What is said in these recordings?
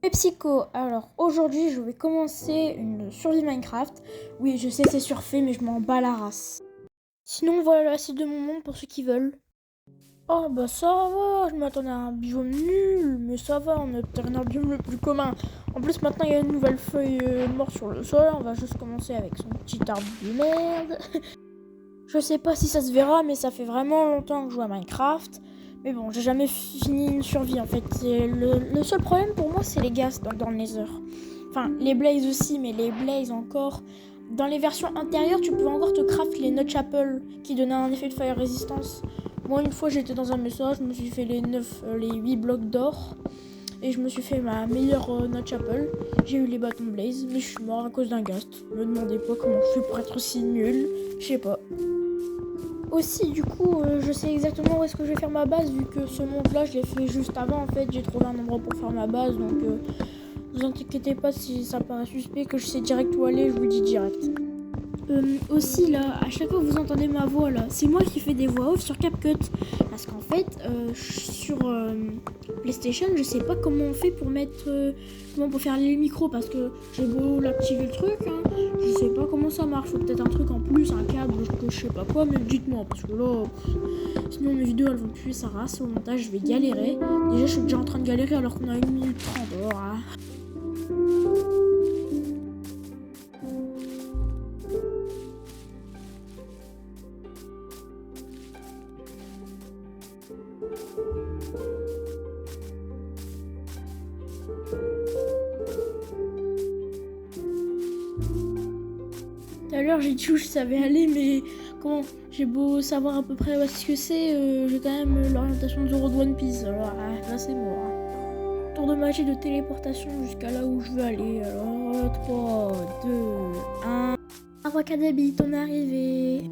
PepsiCo, alors aujourd'hui je vais commencer une survie Minecraft. Oui, je sais c'est surfait mais je m'en bats la race. Sinon voilà, c'est de mon monde pour ceux qui veulent. Oh bah ça va, je m'attendais à un biome nul, mais ça va, on a obtenu un biome le plus commun. En plus maintenant il y a une nouvelle feuille morte sur le sol, on va juste commencer avec son petit arbre de merde. Je sais pas si ça se verra, mais ça fait vraiment longtemps que je joue à Minecraft. Mais bon, j'ai jamais fini une survie en fait. Le seul problème pour moi, c'est les gaz dans le Nether. Enfin, les blazes aussi, mais les blazes encore. Dans les versions intérieures, tu peux encore te craft les nut chapel qui donnaient un effet de fire resistance. Moi, une fois, j'étais dans un message, je me suis fait les 8 blocs d'or. Et je me suis fait ma meilleure nut chapel. J'ai eu les bâtons blaze, mais je suis mort à cause d'un ghast. Me demandez pas comment je fais pour être aussi nul. Je sais pas. Aussi, du coup, je sais exactement où est-ce que je vais faire ma base, vu que ce monde-là, je l'ai fait juste avant. En fait, j'ai trouvé un endroit pour faire ma base, donc vous inquiétez pas si ça paraît suspect, que je sais direct où aller, je vous le dis direct. Aussi, là, à chaque fois que vous entendez ma voix, là, c'est moi qui fais des voix off sur CapCut. Parce qu'en fait, sur PlayStation, je sais pas comment on fait pour mettre. Comment pour faire les micros, parce que j'ai beau l'activer le truc, hein, je sais pas comment ça marche. Faut peut-être un truc en plus, un câble, je sais pas quoi, mais dites-moi, parce que là, sinon mes vidéos elles vont tuer sa race. Au montage, je vais galérer. Déjà, je suis déjà en train de galérer alors qu'on a 1 minute 30. Alors, hein. Tout à l'heure, j'ai dit où je savais aller, mais comment j'ai beau savoir à peu près où est-ce que c'est, j'ai quand même l'orientation de Zoro de One Piece. Alors là, c'est mort. Hein. Tour de magie de téléportation jusqu'à là où je veux aller. Alors, 3, 2, 1. Abracadabit, on est arrivé.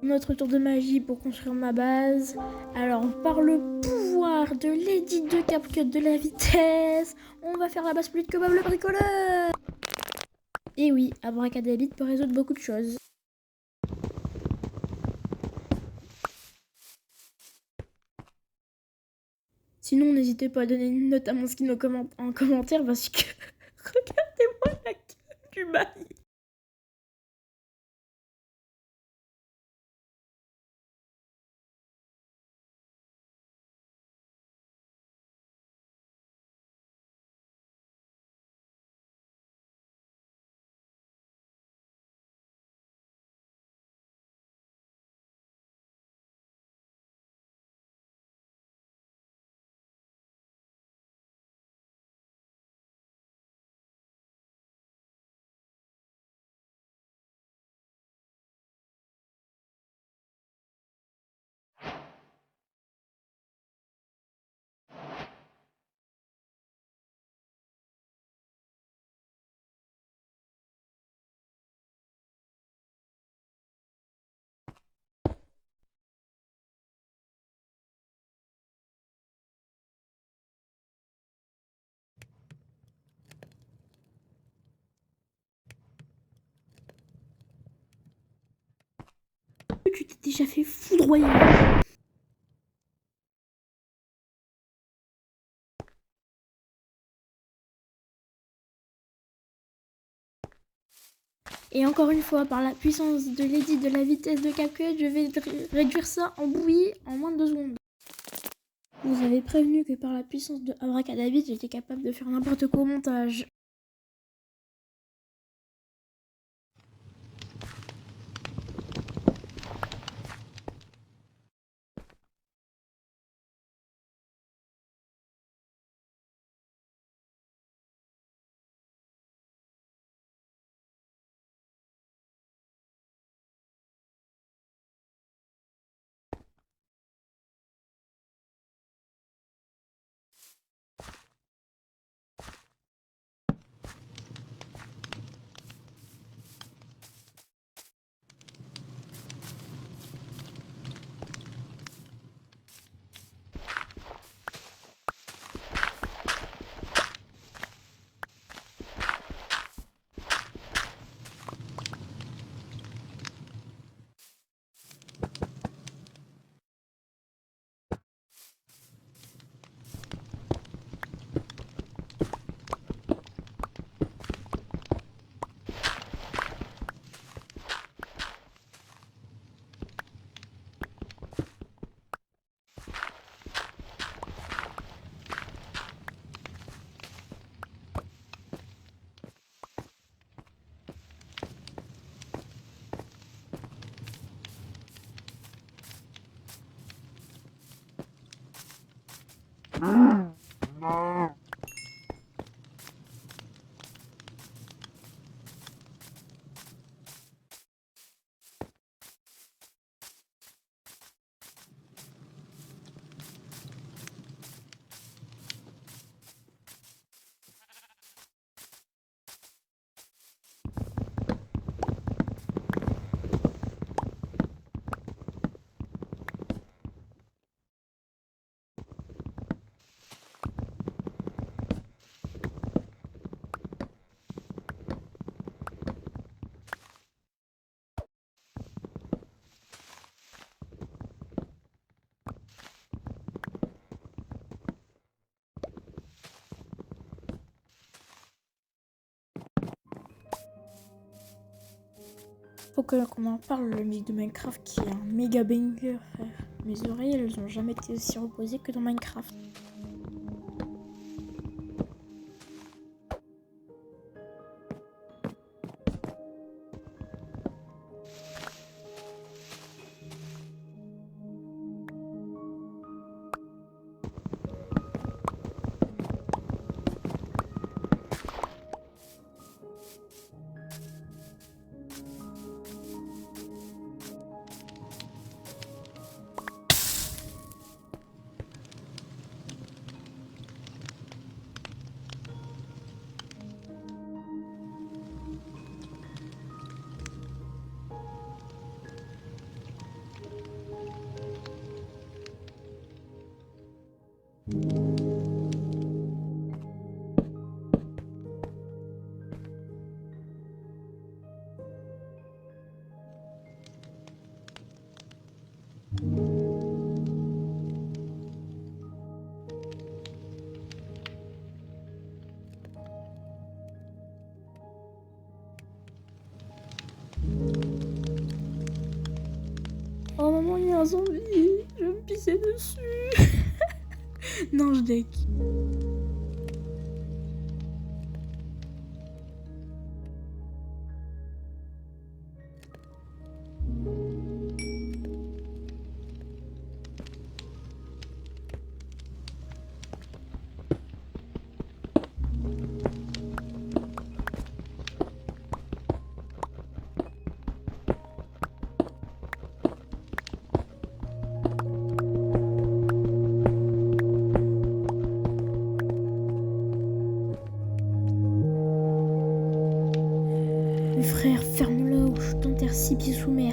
Notre tour de magie pour construire ma base. Alors, par le pouvoir de l'édit de CapCut de la vitesse, on va faire la base plus vite que Bob le bricoleur. Et oui, Abracadabit peut résoudre beaucoup de choses. Sinon, n'hésitez pas à donner une note à mon skin en commentaire parce que regardez-moi la gueule du bail. Tu t'es déjà fait foudroyer. Et encore une fois, par la puissance de l'édit de la vitesse de CapCut, je vais réduire ça en bouillie en moins de 2 secondes. Vous avez prévenu que par la puissance de Abracadabit, j'étais capable de faire n'importe quoi au montage. Faut qu'on en parle, la musique de Minecraft qui est un méga banger, frère. Mes oreilles, elles ont jamais été aussi reposées que dans Minecraft. Oh maman, il y a un zombie, je vais me pisser dessus. Non, je deck. Mais frère, ferme-le ou je t'enterre 6 pieds sous mer.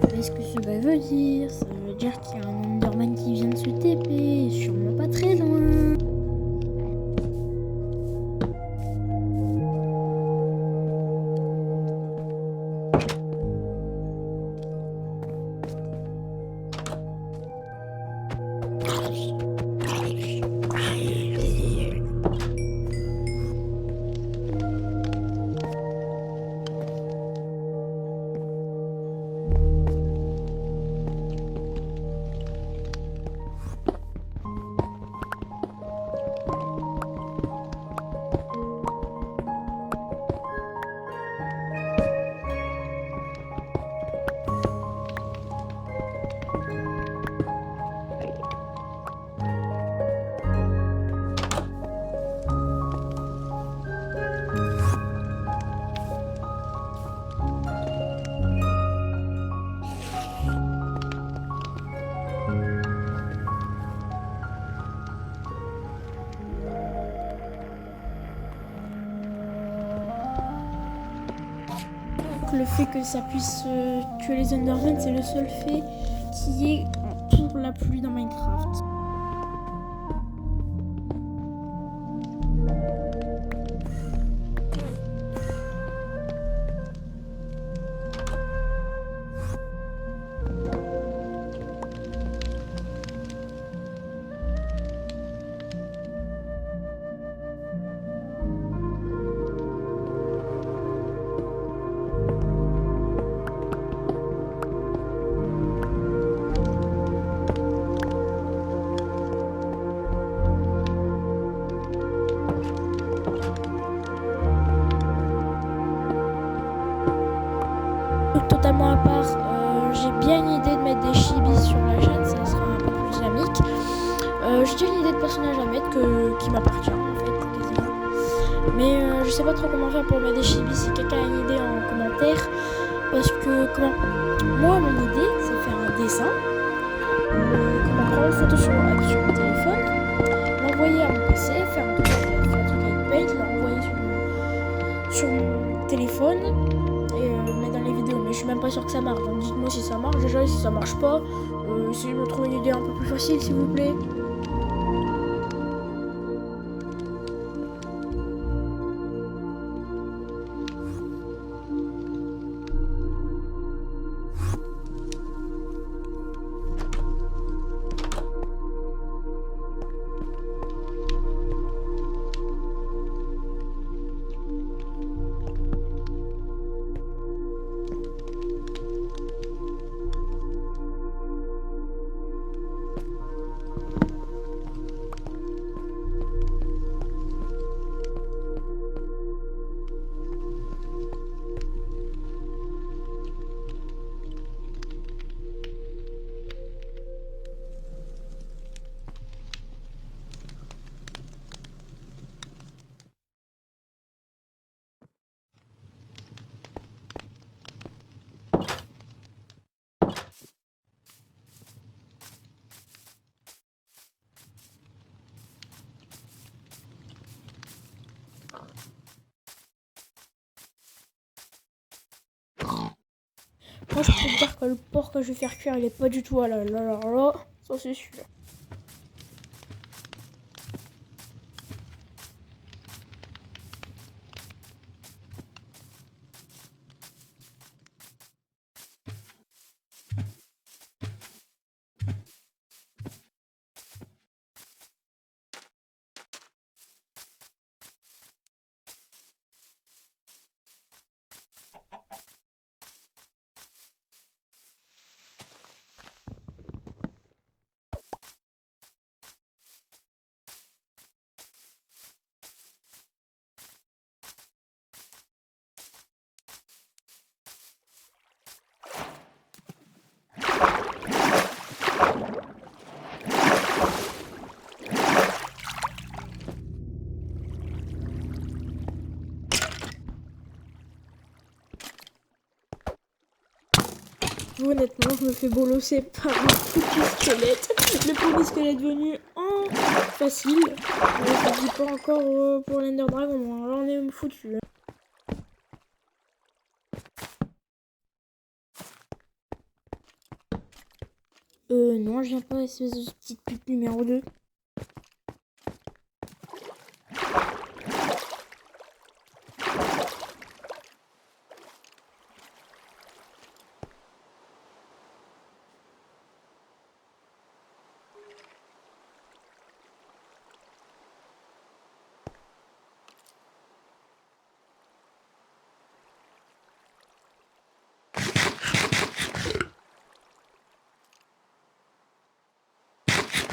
Qu'est-ce que cela veut dire? Ça veut dire qu'il y a un Enderman qui vient de se TP, sûrement pas très loin. Le fait que ça puisse tuer les Endermen, c'est le seul fait qui est pour la pluie dans Minecraft. Totalement à part, j'ai bien une idée de mettre des chibis sur la chaîne, ça sera un peu plus dynamique. J'ai déjà une idée de personnage à mettre qui m'appartient en fait, quasiment. Mais je sais pas trop comment faire pour mettre des chibis. Si quelqu'un a une idée en commentaire, parce que moi mon idée c'est faire un dessin, prendre une photo sur mon téléphone, l'envoyer à mon PC, faire un truc avec Paint, l'envoyer sur mon téléphone et le mettre dans les vidéos. Mais je suis même pas sûr que ça marche, donc dites-moi si ça marche déjà, et si ça marche pas, essayez de me trouver une idée un peu plus facile s'il vous plaît. Moi, je peux te dire que le porc que je vais faire cuire, il est pas du tout à la là, ça c'est sûr. Honnêtement, je me fais bolosser par un foutu squelette. Le premier squelette venu en facile. Mais je dis pas encore pour l'Ender Dragon. Là, on est foutu. Non, je viens pas, espèce de petite pute numéro 2.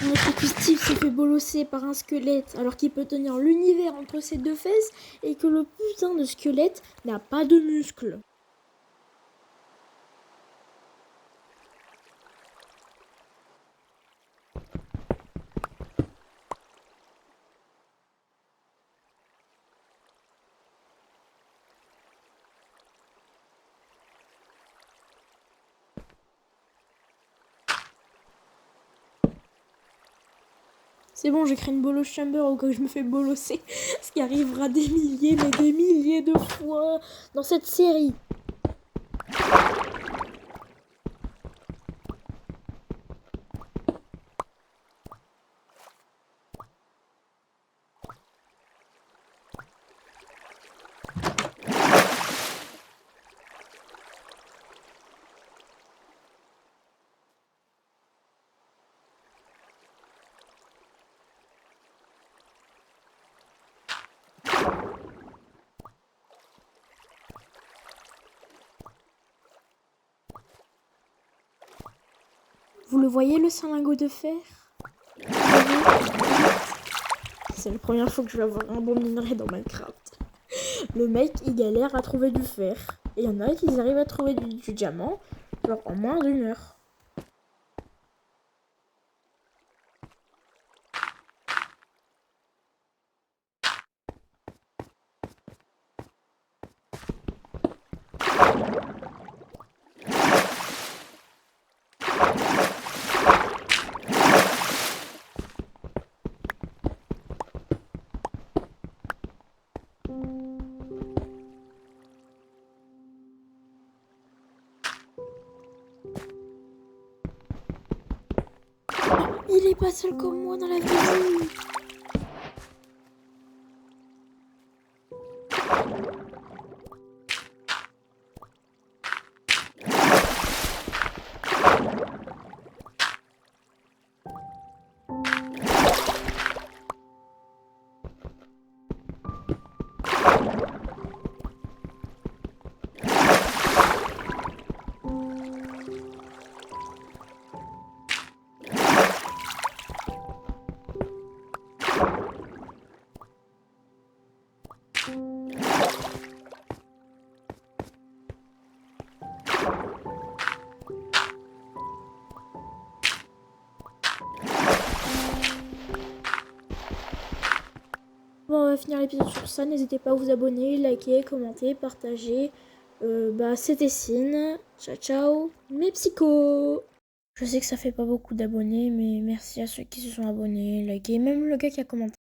Notre Steve se fait bolosser par un squelette alors qu'il peut tenir l'univers entre ses deux fesses et que le putain de squelette n'a pas de muscles. C'est bon, j'ai créé une bolos chamber au cas où je me fais bolosser. Ce qui arrivera des milliers, mais des milliers de fois dans cette série. Vous le voyez, le lingot de fer? C'est la première fois que je vais avoir un bon minerai dans Minecraft. Le mec, il galère à trouver du fer. Et il y en a qui arrivent à trouver du diamant, genre en moins d'une heure. Il est pas seul comme moi dans la vie. Bon, on va finir l'épisode sur ça. N'hésitez pas à vous abonner, liker, commenter, partager. C'était Cine. Ciao, ciao, mes psychos. Je sais que ça fait pas beaucoup d'abonnés, mais merci à ceux qui se sont abonnés, liké, même le gars qui a commenté.